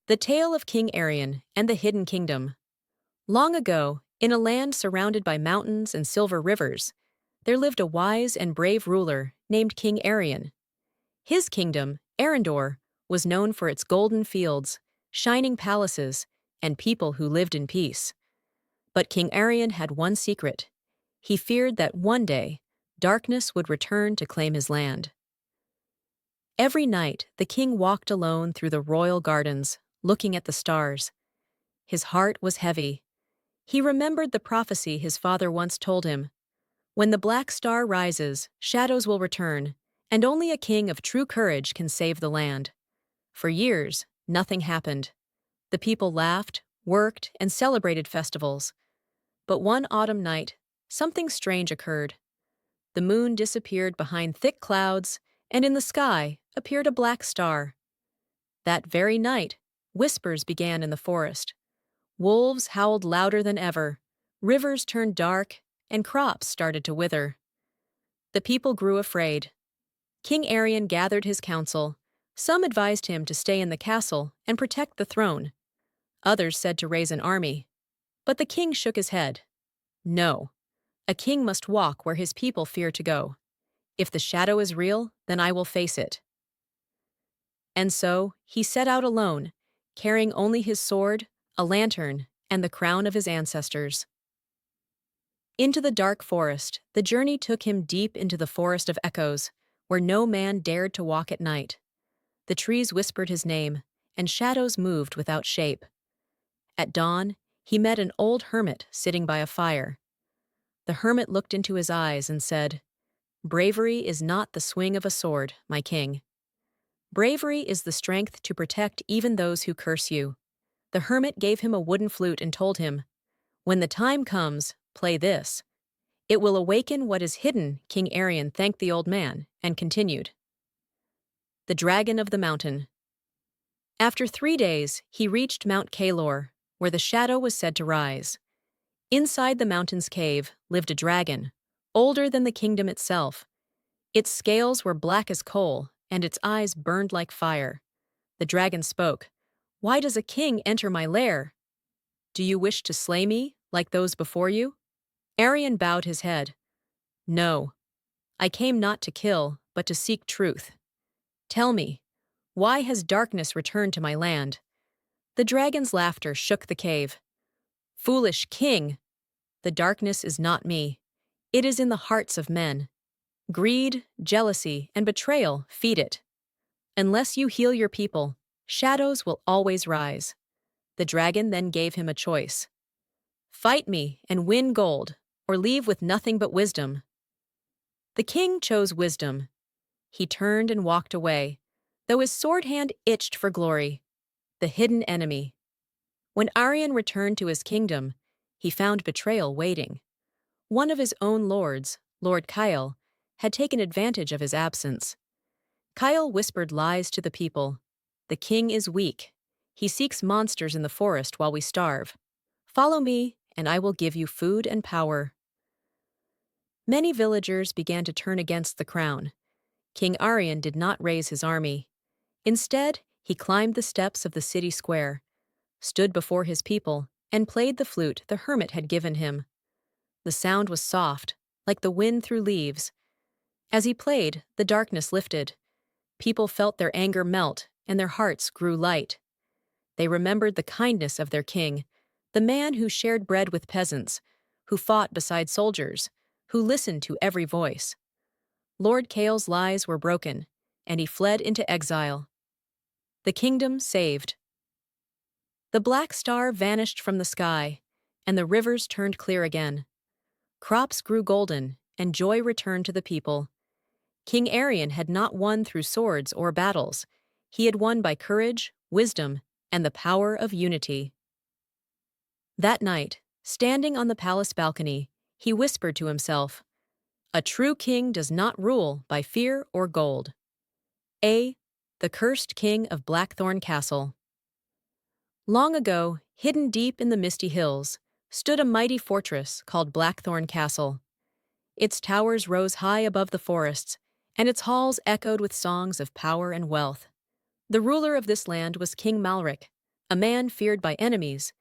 The Tale of King Arion and the Hidden Kingdom. Long ago, in a land surrounded by mountains and silver rivers, there lived a wise and brave ruler named King Arion. His kingdom, Eryndor, was known for its golden fields, shining palaces, and people who lived in peace. But King Arion had one secret. He feared that one day, darkness would return to claim his land. Every night, the king walked alone through the royal gardens, looking at the stars. His heart was heavy. He remembered the prophecy his father once told him. When the black star rises, shadows will return, and only a king of true courage can save the land. For years, nothing happened. The people laughed, worked, and celebrated festivals. But one autumn night, something strange occurred. The moon disappeared behind thick clouds, and in the sky appeared a black star. That very night, whispers began in the forest. Wolves howled louder than ever, rivers turned dark, and crops started to wither. The people grew afraid. King Arion gathered his council. Some advised him to stay in the castle and protect the throne. Others said to raise an army. But the king shook his head. No, a king must walk where his people fear to go. If the shadow is real, then I will face it. And so, he set out alone, carrying only his sword, a lantern, and the crown of his ancestors. Into the dark forest, the journey took him deep into the forest of echoes, where no man dared to walk at night. The trees whispered his name, and shadows moved without shape. At dawn, he met an old hermit sitting by a fire. The hermit looked into his eyes and said, "Bravery is not the swing of a sword, my king. Bravery is the strength to protect even those who curse you." The hermit gave him a wooden flute and told him, "When the time comes, play this. It will awaken what is hidden." King Arion thanked the old man and continued. The Dragon of the Mountain. After 3 days, he reached Mount Calor, where the shadow was said to rise. Inside the mountain's cave lived a dragon, older than the kingdom itself. Its scales were black as coal, and its eyes burned like fire. The dragon spoke, "Why does a king enter my lair? Do you wish to slay me, like those before you?" Arion bowed his head. "No, I came not to kill, but to seek truth. Tell me, why has darkness returned to my land?" The dragon's laughter shook the cave. "Foolish king! The darkness is not me. It is in the hearts of men. Greed, jealousy, and betrayal feed it. Unless you heal your people, shadows will always rise." The dragon then gave him a choice. "Fight me and win gold, or leave with nothing but wisdom." The king chose wisdom. He turned and walked away, though his sword hand itched for glory. The hidden enemy. When Arion returned to his kingdom, he found betrayal waiting. One of his own lords, Lord Kyle, had taken advantage of his absence. Kyle whispered lies to the people. "The king is weak. He seeks monsters in the forest while we starve. Follow me, and I will give you food and power." Many villagers began to turn against the crown. King Arion did not raise his army. Instead, he climbed the steps of the city square, stood before his people, and played the flute the hermit had given him. The sound was soft, like the wind through leaves. As he played, the darkness lifted. People felt their anger melt, and their hearts grew light. They remembered the kindness of their king, the man who shared bread with peasants, who fought beside soldiers, who listened to every voice. Lord Kale's lies were broken, and he fled into exile. The kingdom saved. The black star vanished from the sky, and the rivers turned clear again. Crops grew golden, and joy returned to the people. King Arion had not won through swords or battles. He had won by courage, wisdom, and the power of unity. That night, standing on the palace balcony, he whispered to himself, "A true king does not rule by fear or gold." The Cursed King of Blackthorn Castle. Long ago, hidden deep in the misty hills, stood a mighty fortress called Blackthorn Castle. Its towers rose high above the forests, and its halls echoed with songs of power and wealth. The ruler of this land was King Malric, a man feared by enemies,